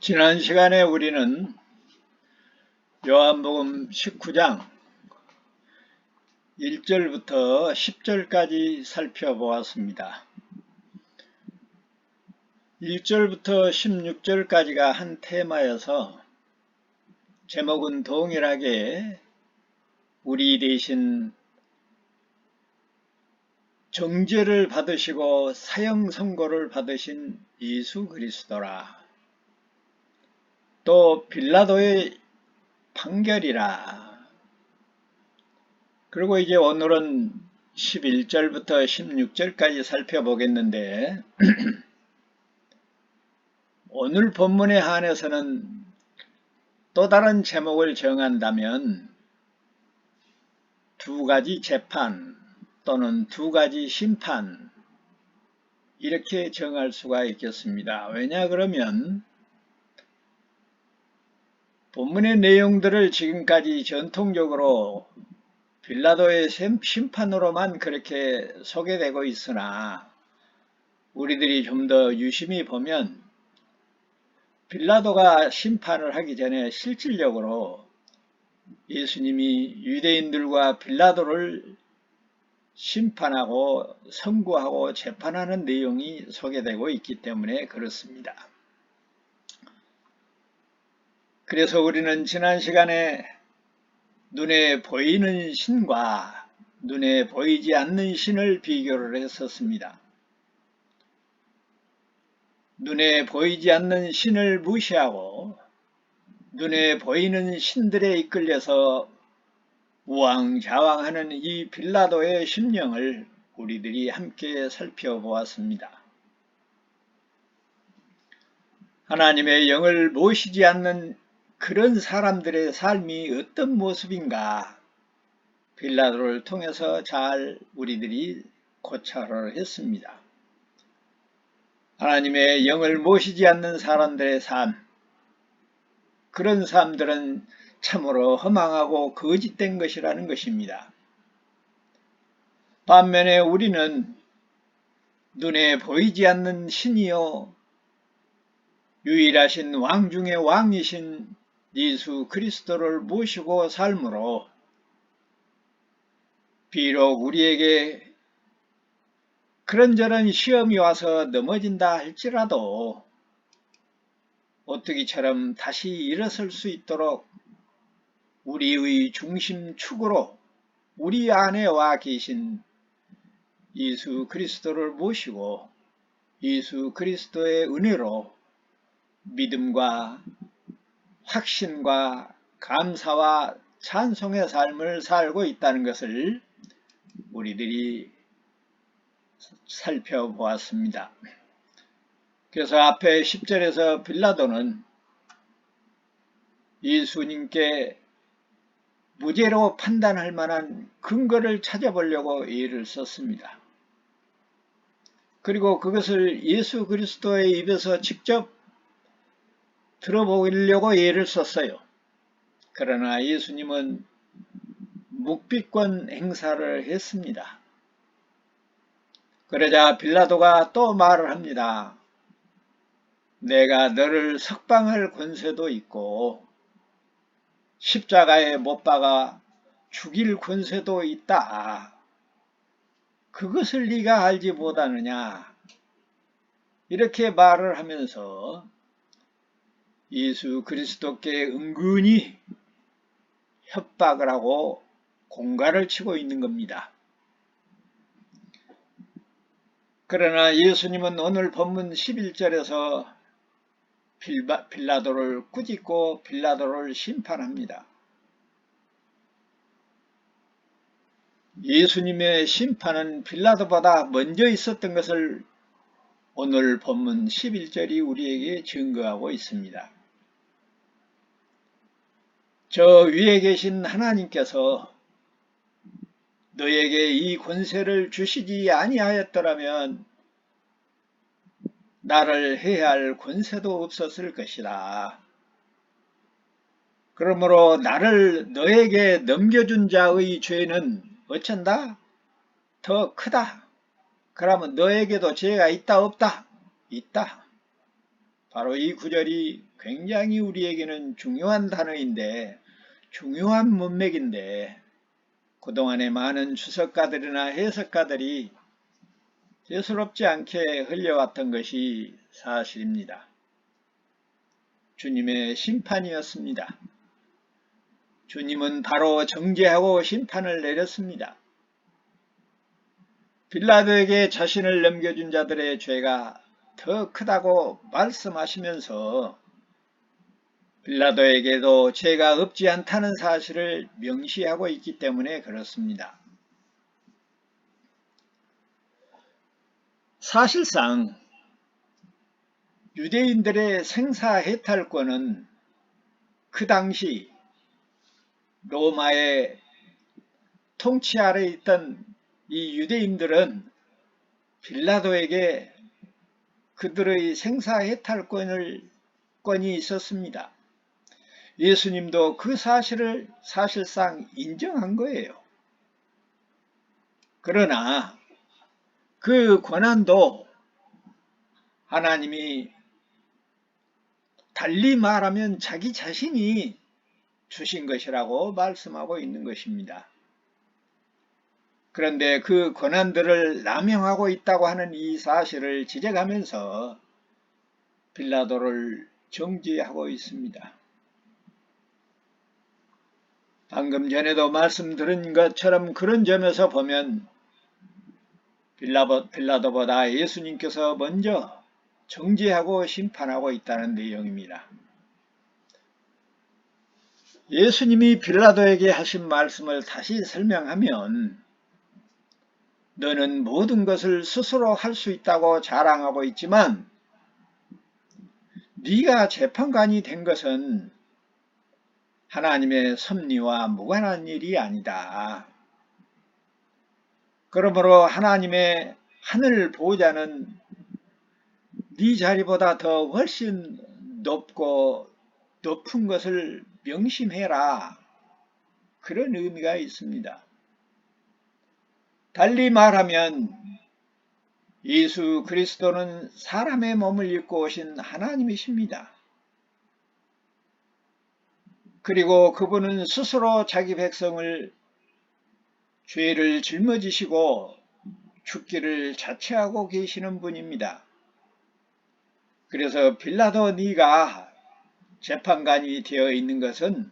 지난 시간에 우리는 요한복음 19장 1절부터 10절까지 살펴보았습니다. 1절부터 16절까지가 한 테마여서 제목은 동일하게 우리 대신 정죄를 받으시고 사형 선고를 받으신 예수 그리스도라. 또 빌라도의 판결이라. 그리고 이제 오늘은 11절부터 16절까지 살펴보겠는데 오늘 본문에 한해서는 또 다른 제목을 정한다면 두 가지 재판 또는 두 가지 심판 이렇게 정할 수가 있겠습니다. 왜냐 그러면 본문의 내용들을 지금까지 전통적으로 빌라도의 심판으로만 그렇게 소개되고 있으나 우리들이 좀 더 유심히 보면 빌라도가 심판을 하기 전에 실질적으로 예수님이 유대인들과 빌라도를 심판하고 선고하고 재판하는 내용이 소개되고 있기 때문에 그렇습니다. 그래서 우리는 지난 시간에 눈에 보이는 신과 눈에 보이지 않는 신을 비교를 했었습니다. 눈에 보이지 않는 신을 무시하고 눈에 보이는 신들에 이끌려서 우왕좌왕하는 이 빌라도의 심령을 우리들이 함께 살펴보았습니다. 하나님의 영을 모시지 않는 그런 사람들의 삶이 어떤 모습인가 빌라도를 통해서 잘 우리들이 고찰을 했습니다. 하나님의 영을 모시지 않는 사람들의 삶, 그런 삶들은 참으로 허망하고 거짓된 것이라는 것입니다. 반면에 우리는 눈에 보이지 않는 신이요 유일하신 왕 중의 왕이신 예수 그리스도를 모시고 삶으로 비록 우리에게 그런저런 시험이 와서 넘어진다 할지라도 오뚜기처럼 다시 일어설 수 있도록 우리의 중심축으로 우리 안에 와 계신 예수 그리스도를 모시고 예수 그리스도의 은혜로 믿음과 확신과 감사와 찬송의 삶을 살고 있다는 것을 우리들이 살펴보았습니다. 그래서 앞에 10절에서 빌라도는 예수님께 무죄로 판단할 만한 근거를 찾아보려고 애를 썼습니다. 그리고 그것을 예수 그리스도의 입에서 직접 들어보려고 애를 썼어요. 그러나 예수님은 묵비권 행사를 했습니다. 그러자 빌라도가 또 말을 합니다. 내가 너를 석방할 권세도 있고 십자가에 못 박아 죽일 권세도 있다. 그것을 네가 알지 못하느냐. 이렇게 말을 하면서 예수 그리스도께 은근히 협박을 하고 공갈을 치고 있는 겁니다. 그러나 예수님은 오늘 본문 11절에서 빌라도를 꾸짖고 빌라도를 심판합니다. 예수님의 심판은 빌라도보다 먼저 있었던 것을 오늘 본문 11절이 우리에게 증거하고 있습니다. 저 위에 계신 하나님께서 너에게 이 권세를 주시지 아니하였더라면 나를 해할 권세도 없었을 것이다. 그러므로 나를 너에게 넘겨준 자의 죄는 어쩐다? 더 크다. 그러면 너에게도 죄가 있다 없다? 있다. 바로 이 구절이 굉장히 우리에게는 중요한 단어인데, 중요한 문맥인데, 그동안에 많은 주석가들이나 해석가들이 예스럽지 않게 흘려왔던 것이 사실입니다. 주님의 심판이었습니다. 주님은 바로 정죄하고 심판을 내렸습니다. 빌라도에게 자신을 넘겨준 자들의 죄가 더 크다고 말씀하시면서 빌라도에게도 죄가 없지 않다는 사실을 명시하고 있기 때문에 그렇습니다. 사실상 유대인들의 생사해탈권은 그 당시 로마의 통치 아래 있던 이 유대인들은 빌라도에게 그들의 생사해탈권이 있었습니다. 예수님도 그 사실을 사실상 인정한 거예요. 그러나 그 권한도 하나님이 달리 말하면 자기 자신이 주신 것이라고 말씀하고 있는 것입니다. 그런데 그 권한들을 남용하고 있다고 하는 이 사실을 지적하면서 빌라도를 정죄하고 있습니다. 방금 전에도 말씀드린 것처럼 그런 점에서 보면 빌라도보다 예수님께서 먼저 정죄하고 심판하고 있다는 내용입니다. 예수님이 빌라도에게 하신 말씀을 다시 설명하면 너는 모든 것을 스스로 할 수 있다고 자랑하고 있지만 네가 재판관이 된 것은 하나님의 섭리와 무관한 일이 아니다. 그러므로 하나님의 하늘 보좌는 네 자리보다 더 훨씬 높고 높은 것을 명심해라. 그런 의미가 있습니다. 달리 말하면 예수 그리스도는 사람의 몸을 입고 오신 하나님이십니다. 그리고 그분은 스스로 자기 백성을 죄를 짊어지시고 죽기를 자처하고 계시는 분입니다. 그래서 빌라도 네가 재판관이 되어 있는 것은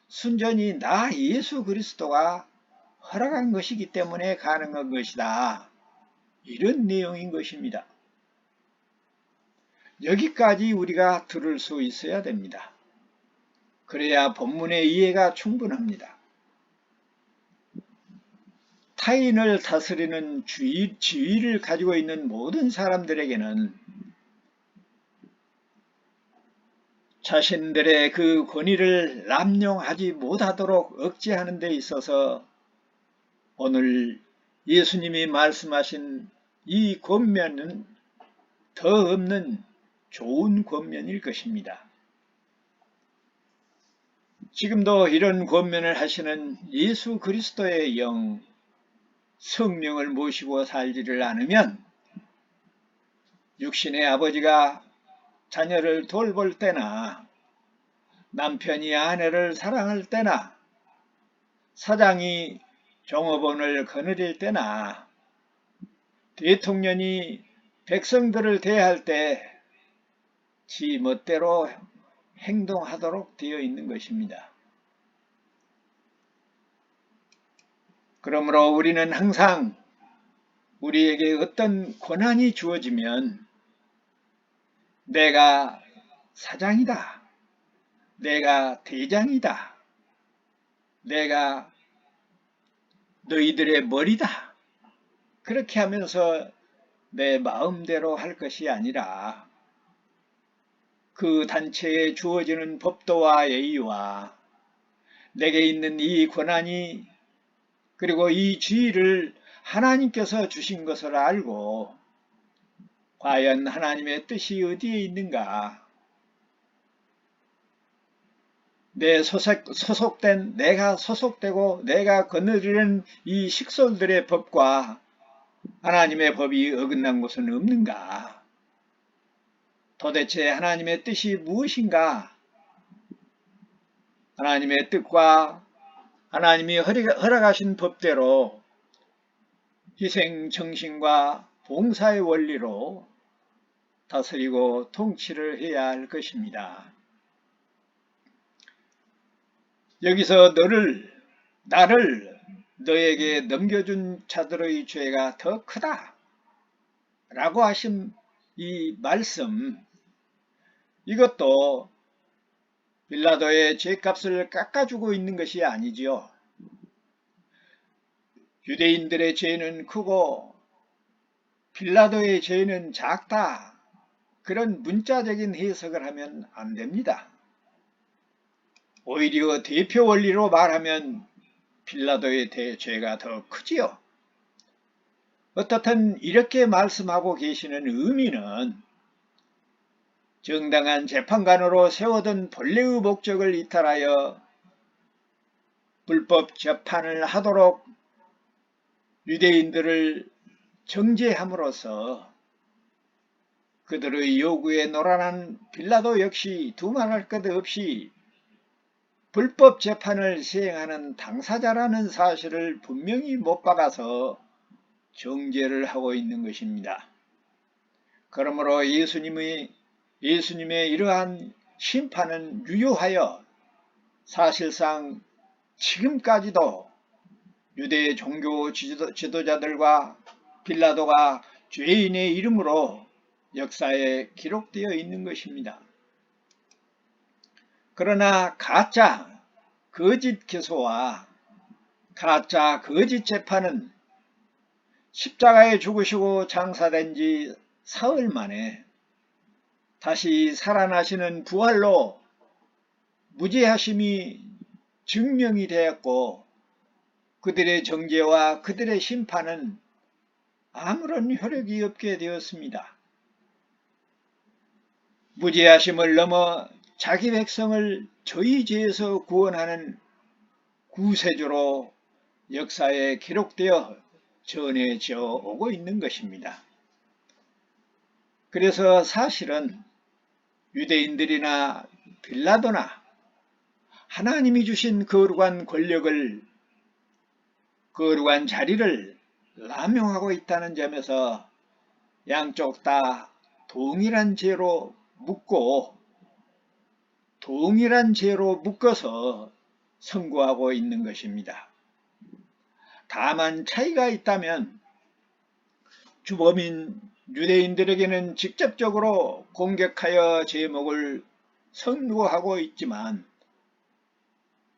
순전히 나 예수 그리스도가 허락한 것이기 때문에 가능한 것이다. 이런 내용인 것입니다. 여기까지 우리가 들을 수 있어야 됩니다. 그래야 본문의 이해가 충분합니다. 타인을 다스리는 지위를 가지고 있는 모든 사람들에게는 자신들의 그 권위를 남용하지 못하도록 억제하는 데 있어서 오늘 예수님이 말씀하신 이 권면은 더 없는 좋은 권면일 것입니다. 지금도 이런 권면을 하시는 예수 그리스도의 영, 성령을 모시고 살지를 않으면 육신의 아버지가 자녀를 돌볼 때나 남편이 아내를 사랑할 때나 사장이 종업원을 거느릴 때나 대통령이 백성들을 대할 때 지 멋대로 행동하도록 되어 있는 것입니다. 그러므로 우리는 항상 우리에게 어떤 권한이 주어지면 내가 사장이다, 내가 대장이다, 내가 너희들의 머리다, 그렇게 하면서 내 마음대로 할 것이 아니라 그 단체에 주어지는 법도와 예의와 내게 있는 이 권한이 그리고 이 지위를 하나님께서 주신 것을 알고 과연 하나님의 뜻이 어디에 있는가? 내가 소속되고 내가 거느리는 이 식솔들의 법과 하나님의 법이 어긋난 곳은 없는가? 도대체 하나님의 뜻이 무엇인가? 하나님의 뜻과 하나님이 허락하신 법대로 희생 정신과 봉사의 원리로 다스리고 통치를 해야 할 것입니다. 여기서 나를 너에게 넘겨준 자들의 죄가 더 크다 라고 하신 이 말씀, 이것도 빌라도의 죄값을 깎아주고 있는 것이 아니지요. 유대인들의 죄는 크고 빌라도의 죄는 작다, 그런 문자적인 해석을 하면 안 됩니다. 오히려 대표 원리로 말하면 빌라도의 죄가 더 크지요. 어떻든 이렇게 말씀하고 계시는 의미는 정당한 재판관으로 세워둔 본래의 목적을 이탈하여 불법 재판을 하도록 유대인들을 정죄함으로써 그들의 요구에 노란한 빌라도 역시 두말할 것 없이 불법 재판을 시행하는 당사자라는 사실을 분명히 못 박아서 정죄를 하고 있는 것입니다. 그러므로 예수님의 이러한 심판은 유효하여 사실상 지금까지도 유대 종교 지도자들과 빌라도가 죄인의 이름으로 역사에 기록되어 있는 것입니다. 그러나 가짜 거짓 기소와 가짜 거짓 재판은 십자가에 죽으시고 장사된 지 사흘 만에 다시 살아나시는 부활로 무죄하심이 증명이 되었고, 그들의 정죄와 그들의 심판은 아무런 효력이 없게 되었습니다. 무죄하심을 넘어 자기 백성을 저희 죄에서 구원하는 구세주로 역사에 기록되어 전해져 오고 있는 것입니다. 그래서 사실은 유대인들이나 빌라도나 하나님이 주신 거룩한 권력을, 거룩한 자리를 남용하고 있다는 점에서 양쪽 다 동일한 죄로 묶어서 선고하고 있는 것입니다. 다만 차이가 있다면 주범인 유대인들에게는 직접적으로 공격하여 제목을 선고하고 있지만,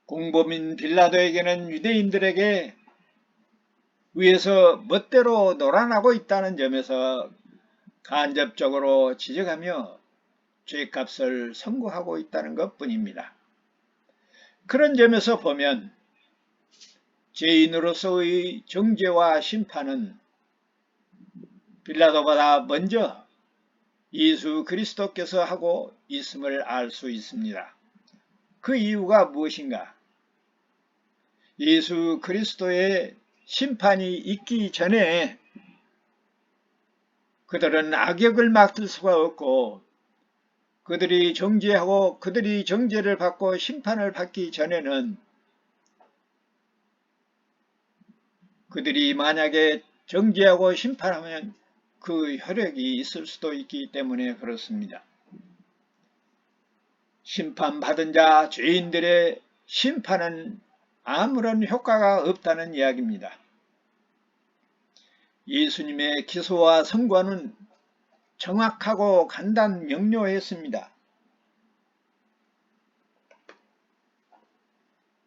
공범인 빌라도에게는 유대인들에게 위에서 멋대로 놀아나고 있다는 점에서 간접적으로 지적하며 죄값을 선고하고 있다는 것뿐입니다. 그런 점에서 보면 죄인으로서의 정죄와 심판은 빌라도보다 먼저 예수 그리스도께서 하고 있음을 알 수 있습니다. 그 이유가 무엇인가? 예수 그리스도의 심판이 있기 전에 그들은 악역을 맡을 수가 없고, 그들이 정죄하고 그들이 정죄를 받고 심판을 받기 전에는 그들이 만약에 정죄하고 심판하면 그 혈액이 있을 수도 있기 때문에 그렇습니다. 심판받은 자 죄인들의 심판은 아무런 효과가 없다는 이야기입니다. 예수님의 기소와 선고는 정확하고 간단 명료했습니다.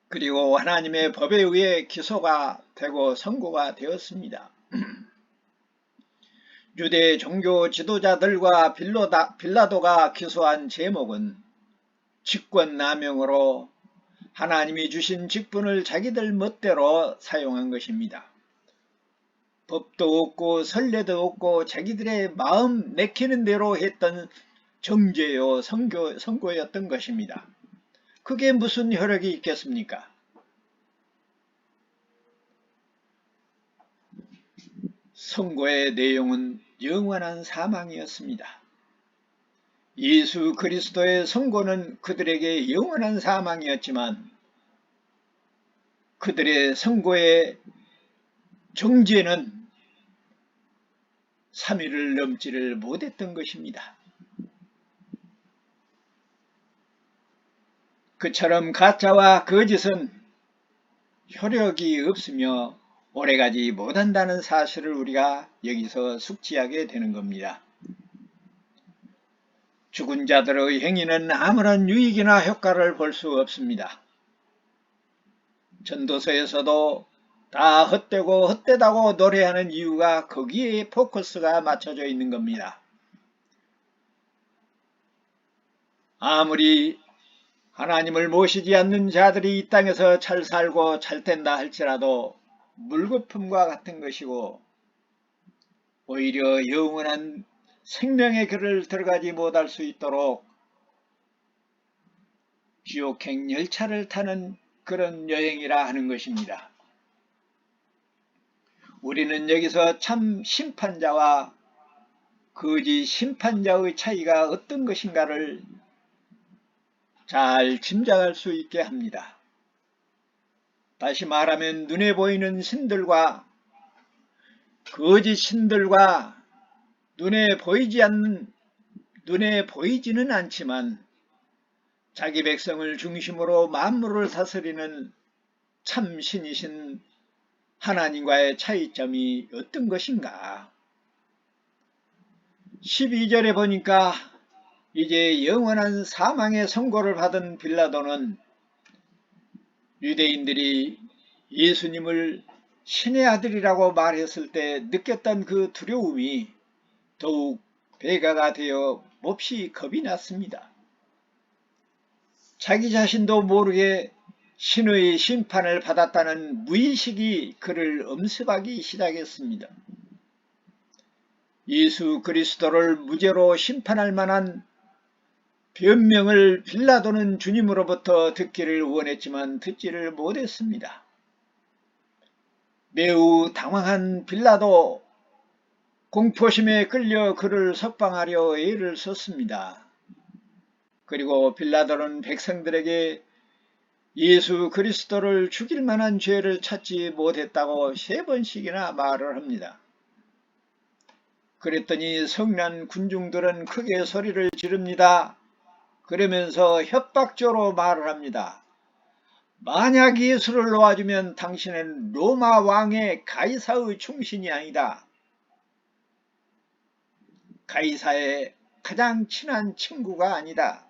그리고 하나님의 법에 의해 기소가 되고 선고가 되었습니다. 유대 종교 지도자들과 빌라도가 기소한 제목은 직권남용으로 하나님이 주신 직분을 자기들 멋대로 사용한 것입니다. 법도 없고 선례도 없고 자기들의 마음 내키는 대로 했던 정죄요 선고였던 것입니다. 그게 무슨 효력이 있겠습니까? 선고의 내용은 영원한 사망이었습니다. 예수 그리스도의 선고는 그들에게 영원한 사망이었지만 그들의 선고의 정죄는 3일을 넘지를 못했던 것입니다. 그처럼 가짜와 거짓은 효력이 없으며 오래가지 못한다는 사실을 우리가 여기서 숙지하게 되는 겁니다. 죽은 자들의 행위는 아무런 유익이나 효과를 볼 수 없습니다. 전도서에서도 다 헛되고 헛되다고 노래하는 이유가 거기에 포커스가 맞춰져 있는 겁니다. 아무리 하나님을 모시지 않는 자들이 이 땅에서 잘 살고 잘 된다 할지라도 물거품과 같은 것이고 오히려 영원한 생명의 길을 들어가지 못할 수 있도록 지옥행 열차를 타는 그런 여행이라 하는 것입니다. 우리는 여기서 참 심판자와 거짓 심판자의 차이가 어떤 것인가를 잘 짐작할 수 있게 합니다. 다시 말하면 눈에 보이는 신들과 거짓 신들과 눈에 보이지는 않지만 자기 백성을 중심으로 만물을 다스리는 참 신이신 하나님과의 차이점이 어떤 것인가? 12절에 보니까 이제 영원한 사망의 선고를 받은 빌라도는 유대인들이 예수님을 신의 아들이라고 말했을 때 느꼈던 그 두려움이 더욱 배가가 되어 몹시 겁이 났습니다. 자기 자신도 모르게 신의 심판을 받았다는 무의식이 그를 엄습하기 시작했습니다. 예수 그리스도를 무죄로 심판할 만한 변명을 빌라도는 주님으로부터 듣기를 원했지만 듣지를 못했습니다. 매우 당황한 빌라도 공포심에 끌려 그를 석방하려 애를 썼습니다. 그리고 빌라도는 백성들에게 예수 그리스도를 죽일 만한 죄를 찾지 못했다고 3번씩이나 말을 합니다. 그랬더니 성난 군중들은 크게 소리를 지릅니다. 그러면서 협박조로 말을 합니다. 만약 예수를 놓아주면 당신은 로마 왕의 가이사의 충신이 아니다. 가이사의 가장 친한 친구가 아니다.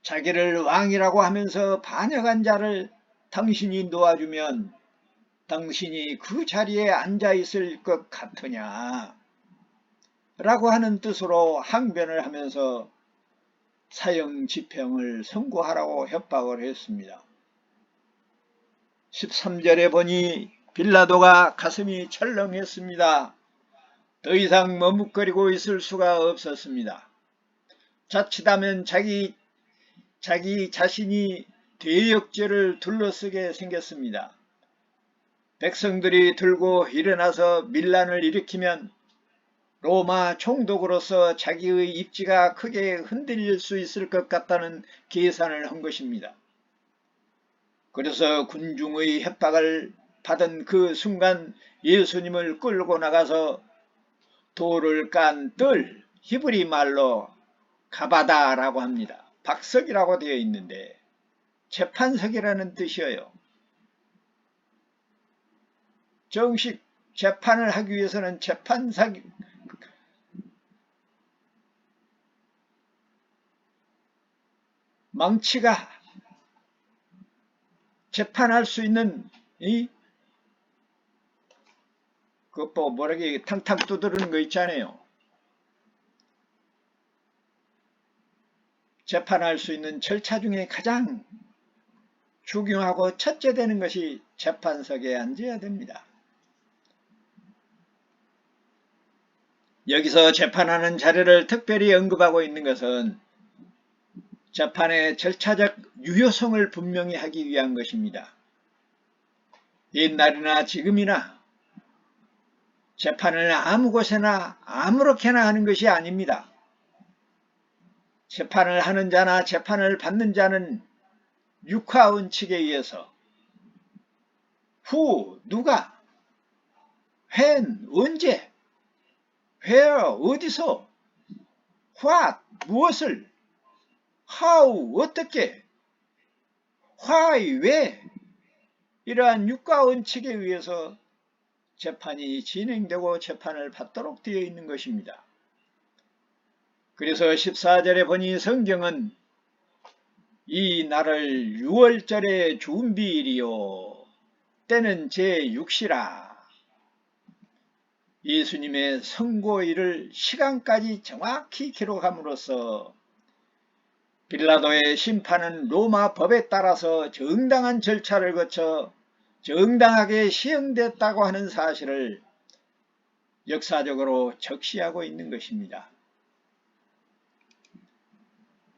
자기를 왕이라고 하면서 반역한 자를 당신이 놓아주면 당신이 그 자리에 앉아있을 것 같으냐 라고 하는 뜻으로 항변을 하면서 사형 집행을 선고하라고 협박을 했습니다. 13절에 보니 빌라도가 가슴이 철렁했습니다. 더 이상 머뭇거리고 있을 수가 없었습니다. 자칫하면 자기 자신이 대역죄를 둘러쓰게 생겼습니다. 백성들이 들고 일어나서 밀란을 일으키면 로마 총독으로서 자기의 입지가 크게 흔들릴 수 있을 것 같다는 계산을 한 것입니다. 그래서 군중의 협박을 받은 그 순간 예수님을 끌고 나가서 돌을 깐 뜰, 히브리 말로 가바다라고 합니다. 박석이라고 되어 있는데 재판석이라는 뜻이에요. 정식 재판을 하기 위해서는 재판석, 망치가 재판할 수 있는 그거 뭐라게 탕탕 두드리는 거 있잖아요. 재판할 수 있는 절차 중에 가장 중요하고 첫째 되는 것이 재판석에 앉아야 됩니다. 여기서 재판하는 자리를 특별히 언급하고 있는 것은 재판의 절차적 유효성을 분명히 하기 위한 것입니다. 옛날이나 지금이나 재판을 아무 곳에나 아무렇게나 하는 것이 아닙니다. 재판을 하는 자나 재판을 받는 자는 육하원칙에 의해서 who, 누가, when, 언제, where, 어디서, what, 무엇을, how, 어떻게, why, 왜, 이러한 육가원칙에 의해서 재판이 진행되고 재판을 받도록 되어 있는 것입니다. 그래서 14절에 보니 성경은 이 날을 유월절의 준비일이요 때는 제6시라 예수님의 선고일을 시간까지 정확히 기록함으로써 빌라도의 심판은 로마 법에 따라서 정당한 절차를 거쳐 정당하게 시행됐다고 하는 사실을 역사적으로 적시하고 있는 것입니다.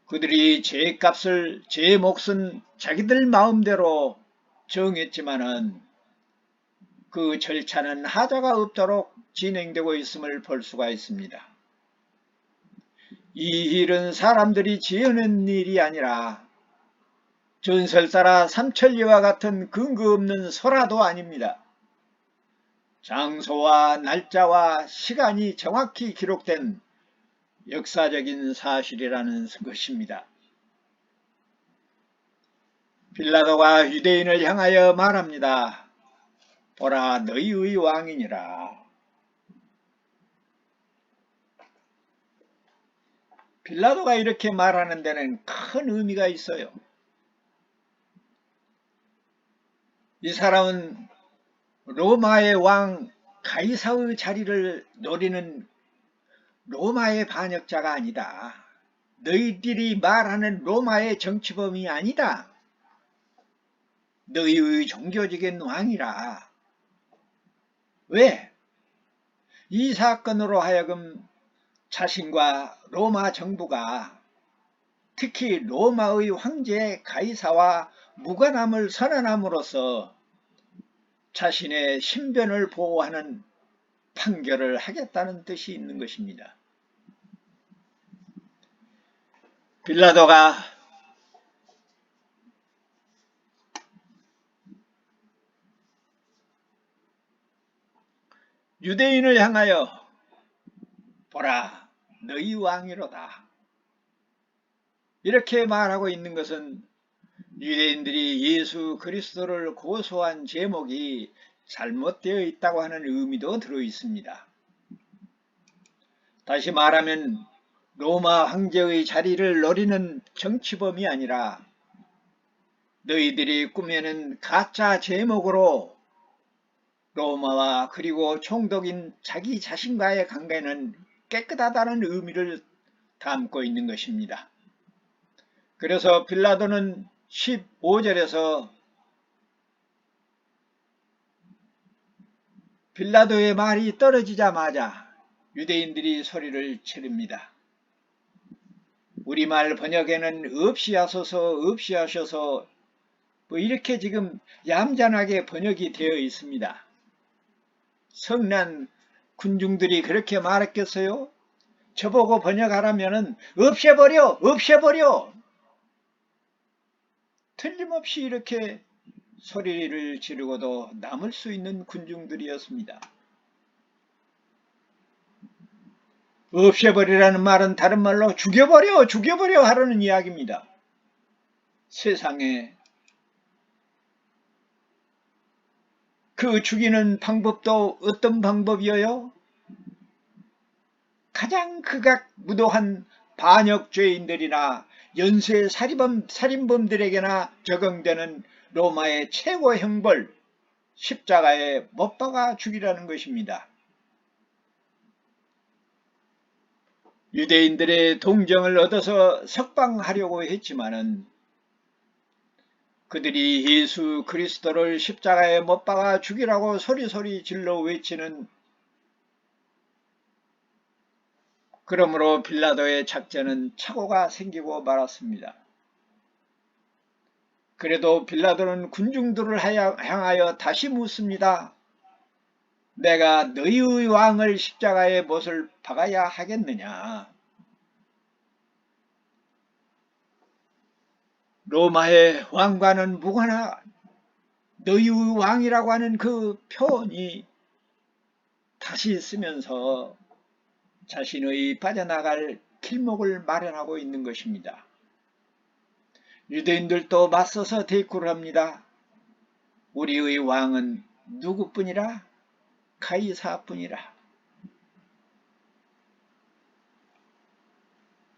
그들이 죄값을 제 몫은 자기들 마음대로 정했지만은 그 절차는 하자가 없도록 진행되고 있음을 볼 수가 있습니다. 이 일은 사람들이 지어낸 일이 아니라 전설 따라 삼천리와 같은 근거 없는 설화도 아닙니다. 장소와 날짜와 시간이 정확히 기록된 역사적인 사실이라는 것입니다. 빌라도가 유대인을 향하여 말합니다. 보라, 너희의 왕이니라. 빌라도가 이렇게 말하는 데는 큰 의미가 있어요. 이 사람은 로마의 왕 가이사의 자리를 노리는 로마의 반역자가 아니다. 너희들이 말하는 로마의 정치범이 아니다. 너희의 종교적인 왕이라. 왜? 이 사건으로 하여금 자신과 로마 정부가 특히 로마의 황제 가이사와 무관함을 선언함으로써 자신의 신변을 보호하는 판결을 하겠다는 뜻이 있는 것입니다. 빌라도가 유대인을 향하여 보라, 너희 왕이로다. 이렇게 말하고 있는 것은 유대인들이 예수 그리스도를 고소한 제목이 잘못되어 있다고 하는 의미도 들어 있습니다. 다시 말하면 로마 황제의 자리를 노리는 정치범이 아니라 너희들이 꾸며낸 가짜 제목으로 로마와 그리고 총독인 자기 자신과의 관계는 깨끗하다는 의미를 담고 있는 것입니다. 그래서 빌라도는 15절에서 빌라도의 말이 떨어지자마자 유대인들이 소리를 지릅니다. 우리말 번역에는 없이 하소서 없이 하셔서 뭐 이렇게 지금 얌전하게 번역이 되어 있습니다. 성난 군중들이 그렇게 말했겠어요? 저보고 번역하라면은 없애버려 없애버려. 틀림없이 이렇게 소리를 지르고도 남을 수 있는 군중들이었습니다. 없애버리라는 말은 다른 말로 죽여버려 죽여버려 하라는 이야기입니다. 세상에 그 죽이는 방법도 어떤 방법이어요? 가장 극악무도한 반역죄인들이나 연쇄 살인범들에게나 적용되는 로마의 최고 형벌 십자가에 못 박아 죽이라는 것입니다. 유대인들의 동정을 얻어서 석방하려고 했지만은 그들이 예수 그리스도를 십자가에 못 박아 죽이라고 소리소리 질러 외치는 그러므로 빌라도의 작전은 착오가 생기고 말았습니다. 그래도 빌라도는 군중들을 향하여 다시 묻습니다. 내가 너희의 왕을 십자가에 못을 박아야 하겠느냐? 로마의 왕과는 무관한 너희의 왕이라고 하는 그 표현이 다시 쓰면서 자신의 빠져나갈 길목을 마련하고 있는 것입니다. 유대인들도 맞서서 대꾸를 합니다. 우리의 왕은 누구뿐이라? 가이사뿐이라.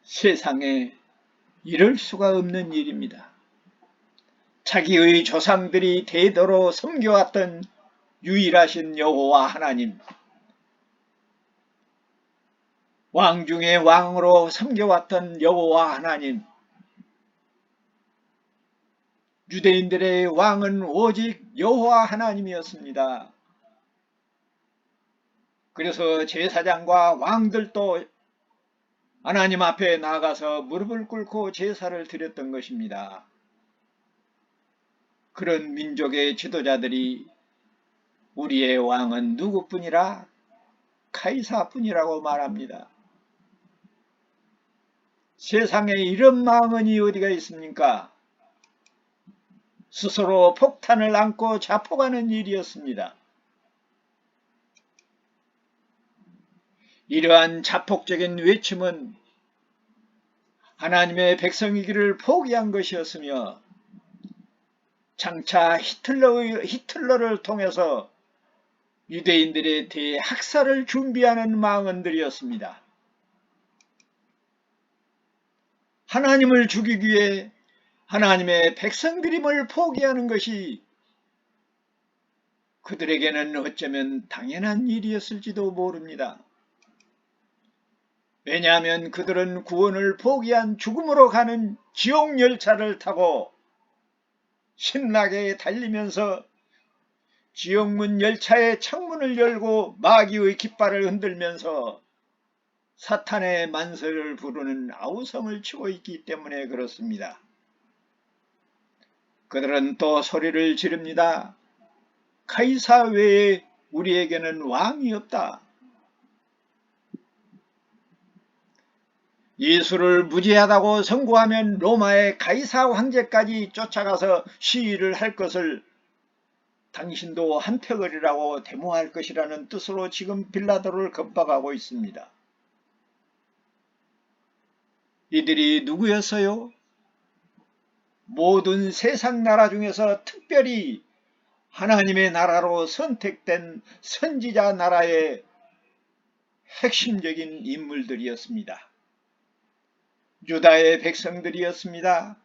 세상에 이럴 수가 없는 일입니다. 자기의 조상들이 대대로 섬겨왔던 유일하신 여호와 하나님, 왕 중에 왕으로 섬겨왔던 여호와 하나님, 유대인들의 왕은 오직 여호와 하나님이었습니다. 그래서 제사장과 왕들도 하나님 앞에 나가서 무릎을 꿇고 제사를 드렸던 것입니다. 그런 민족의 지도자들이 우리의 왕은 누구뿐이라? 카이사뿐이라고 말합니다. 세상에 이런 망언이 어디가 있습니까? 스스로 폭탄을 안고 자폭하는 일이었습니다. 이러한 자폭적인 외침은 하나님의 백성이기를 포기한 것이었으며 장차 히틀러를 통해서 유대인들에 대해 학살을 준비하는 망언들이었습니다. 하나님을 죽이기 위해 하나님의 백성들임을 포기하는 것이 그들에게는 어쩌면 당연한 일이었을지도 모릅니다. 왜냐하면 그들은 구원을 포기한 죽음으로 가는 지옥 열차를 타고 신나게 달리면서 지옥문 열차의 창문을 열고 마귀의 깃발을 흔들면서 사탄의 만세를 부르는 아우성을 치고 있기 때문에 그렇습니다. 그들은 또 소리를 지릅니다. 카이사 외에 우리에게는 왕이 없다. 예수를 무죄하다고 선고하면 로마의 카이사 황제까지 쫓아가서 시위를 할 것을 당신도 한패거리라고 데모할 것이라는 뜻으로 지금 빌라도를 겁박하고 있습니다. 이들이 누구였어요? 모든 세상 나라 중에서 특별히 하나님의 나라로 선택된 선지자 나라의 핵심적인 인물들이었습니다. 유다의 백성들이었습니다.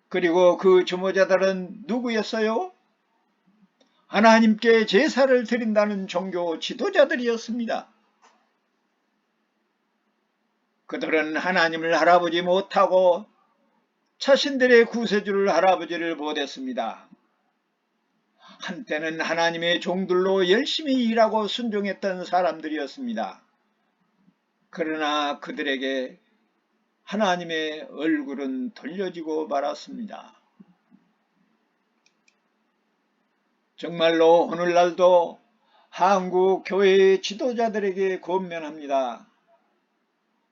그리고 그 주모자들은 누구였어요? 하나님께 제사를 드린다는 종교 지도자들이었습니다. 그들은 하나님을 알아보지 못하고 자신들의 구세주를 할아버지를 못했습니다. 한때는 하나님의 종들로 열심히 일하고 순종했던 사람들이었습니다. 그러나 그들에게 하나님의 얼굴은 돌려지고 말았습니다. 정말로 오늘날도 한국 교회의 지도자들에게 권면합니다.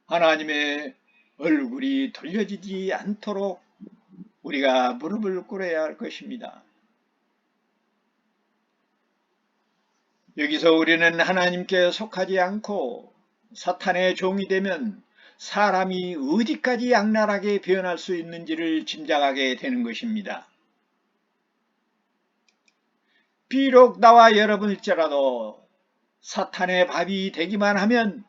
하나님의 얼굴이 돌려지지 않도록 우리가 무릎을 꿇어야 할 것입니다. 여기서 우리는 하나님께 속하지 않고 사탄의 종이 되면 사람이 어디까지 악랄하게 변할 수 있는지를 짐작하게 되는 것입니다. 비록 나와 여러분일지라도 사탄의 밥이 되기만 하면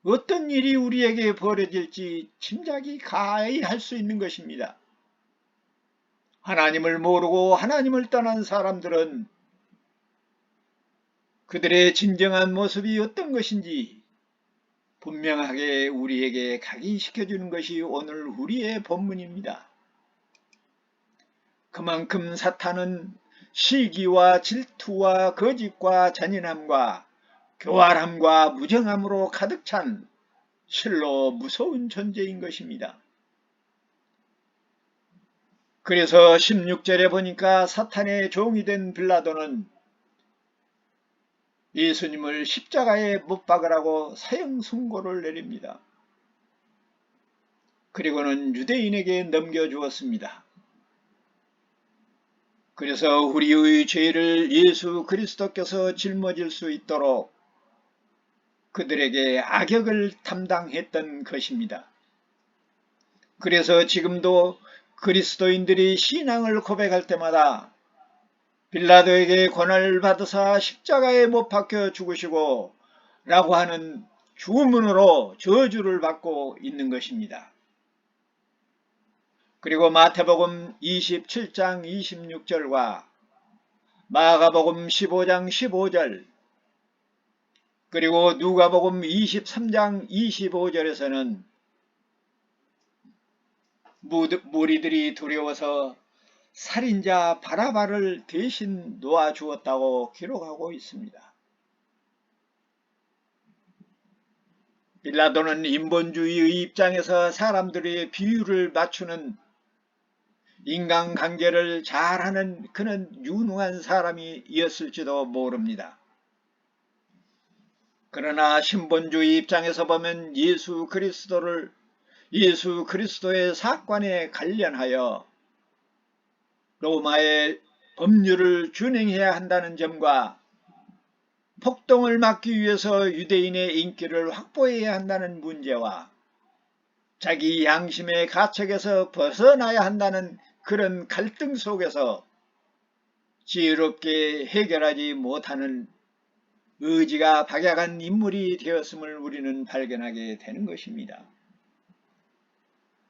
어떤 일이 우리에게 벌어질지 짐작이 가히 할 수 있는 것입니다. 하나님을 모르고 하나님을 떠난 사람들은 그들의 진정한 모습이 어떤 것인지 분명하게 우리에게 각인시켜주는 것이 오늘 우리의 본문입니다. 그만큼 사탄은 시기와 질투와 거짓과 잔인함과 교활함과 무정함으로 가득 찬 실로 무서운 존재인 것입니다. 그래서 16절에 보니까 사탄의 종이 된 빌라도는 예수님을 십자가에 못 박으라고 사형 선고를 내립니다. 그리고는 유대인에게 넘겨주었습니다. 그래서 우리의 죄를 예수 그리스도께서 짊어질 수 있도록 그들에게 악역을 담당했던 것입니다. 그래서 지금도 그리스도인들이 신앙을 고백할 때마다 빌라도에게 권한을 받으사 십자가에 못 박혀 죽으시고 라고 하는 주문으로 저주를 받고 있는 것입니다. 그리고 마태복음 27장 26절과 마가복음 15장 15절 그리고 누가복음 23장 25절에서는 무리들이 두려워서 살인자 바라바를 대신 놓아주었다고 기록하고 있습니다. 빌라도는 인본주의의 입장에서 사람들의 비율을 맞추는 인간관계를 잘하는 그는 유능한 사람이었을지도 모릅니다. 그러나 신본주의 입장에서 보면 예수 그리스도의 사건에 관련하여 로마의 법률을 준행해야 한다는 점과 폭동을 막기 위해서 유대인의 인기를 확보해야 한다는 문제와 자기 양심의 가책에서 벗어나야 한다는 그런 갈등 속에서 지혜롭게 해결하지 못하는 의지가 박약한 인물이 되었음을 우리는 발견하게 되는 것입니다.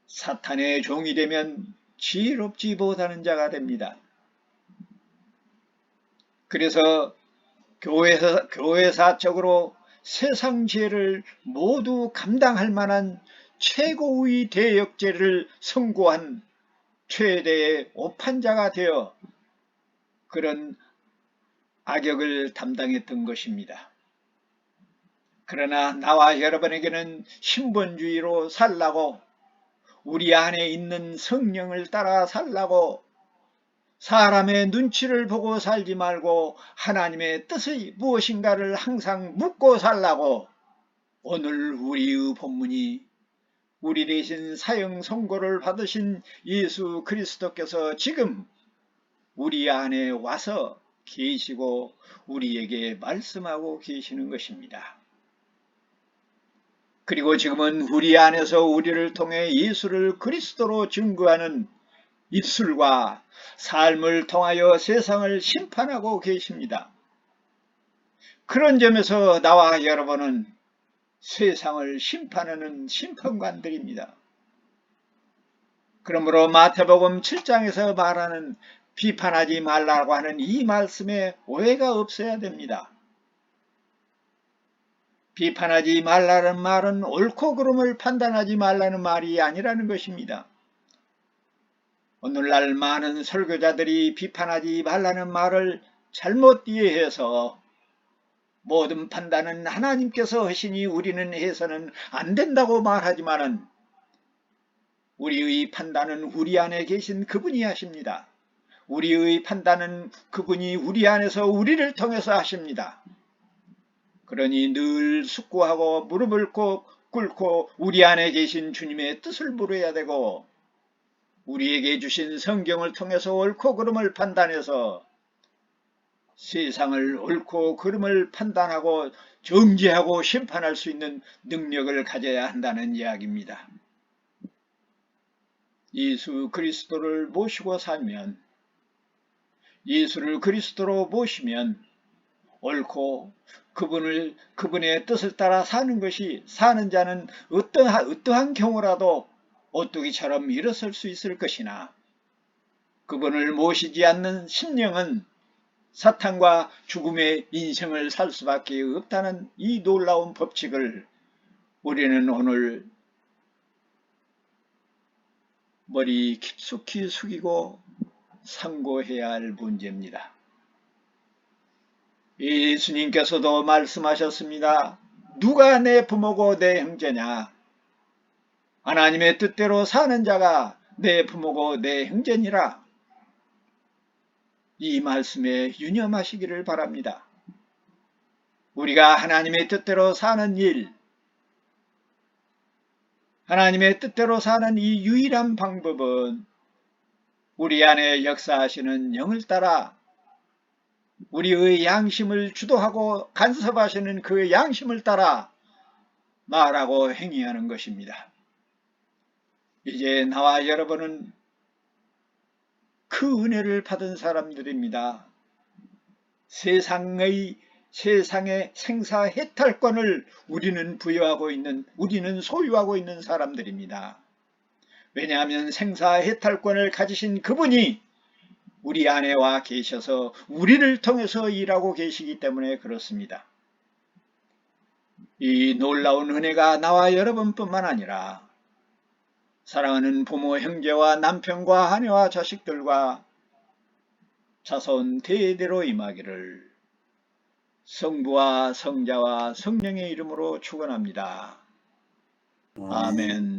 사탄의 종이 되면 지혜롭지 못하는 자가 됩니다. 그래서 교회사적으로 세상 죄를 모두 감당할 만한 최고의 대역죄를 선고한 최대의 오판자가 되어 그런 악역을 담당했던 것입니다. 그러나 나와 여러분에게는 신본주의로 살라고 우리 안에 있는 성령을 따라 살라고 사람의 눈치를 보고 살지 말고 하나님의 뜻이 무엇인가를 항상 묻고 살라고 오늘 우리의 본문이 우리 대신 사형 선고를 받으신 예수 그리스도께서 지금 우리 안에 와서 계시고 우리에게 말씀하고 계시는 것입니다. 그리고 지금은 우리 안에서 우리를 통해 예수를 그리스도로 증거하는 입술과 삶을 통하여 세상을 심판하고 계십니다. 그런 점에서 나와 여러분은 세상을 심판하는 심판관들입니다. 그러므로 마태복음 7장에서 말하는 비판하지 말라고 하는 이 말씀에 오해가 없어야 됩니다. 비판하지 말라는 말은 옳고 그름을 판단하지 말라는 말이 아니라는 것입니다. 오늘날 많은 설교자들이 비판하지 말라는 말을 잘못 이해해서 모든 판단은 하나님께서 하시니 우리는 해서는 안 된다고 말하지만은 우리의 판단은 우리 안에 계신 그분이 하십니다. 우리의 판단은 그분이 우리 안에서 우리를 통해서 하십니다. 그러니 늘 숙고하고 무릎을 꼭 꿇고 우리 안에 계신 주님의 뜻을 물어야 되고 우리에게 주신 성경을 통해서 옳고 그름을 판단해서 세상을 옳고 그름을 판단하고 정죄하고 심판할 수 있는 능력을 가져야 한다는 이야기입니다. 예수 그리스도를 모시고 살면 예수를 그리스도로 모시면 옳고 그분의 뜻을 따라 사는 자는 어떠한 경우라도 오뚜기처럼 일어설 수 있을 것이나 그분을 모시지 않는 심령은 사탄과 죽음의 인생을 살 수밖에 없다는 이 놀라운 법칙을 우리는 오늘 머리 깊숙이 숙이고 상고해야 할 문제입니다. 예수님께서도 말씀하셨습니다. 누가 내 부모고 내 형제냐? 하나님의 뜻대로 사는 자가 내 부모고 내 형제니라. 이 말씀에 유념하시기를 바랍니다. 우리가 하나님의 뜻대로 사는 일, 하나님의 뜻대로 사는 이 유일한 방법은 우리 안에 역사하시는 영을 따라 우리의 양심을 주도하고 간섭하시는 그 양심을 따라 말하고 행위하는 것입니다. 이제 나와 여러분은 그 은혜를 받은 사람들입니다. 세상의 생사해탈권을 우리는 소유하고 있는 사람들입니다. 왜냐하면 생사해탈권을 가지신 그분이 우리 안에 와 계셔서 우리를 통해서 일하고 계시기 때문에 그렇습니다. 이 놀라운 은혜가 나와 여러분뿐만 아니라 사랑하는 부모, 형제와 남편과 아내와 자식들과 자손 대대로 임하기를 성부와 성자와 성령의 이름으로 축원합니다. 아멘.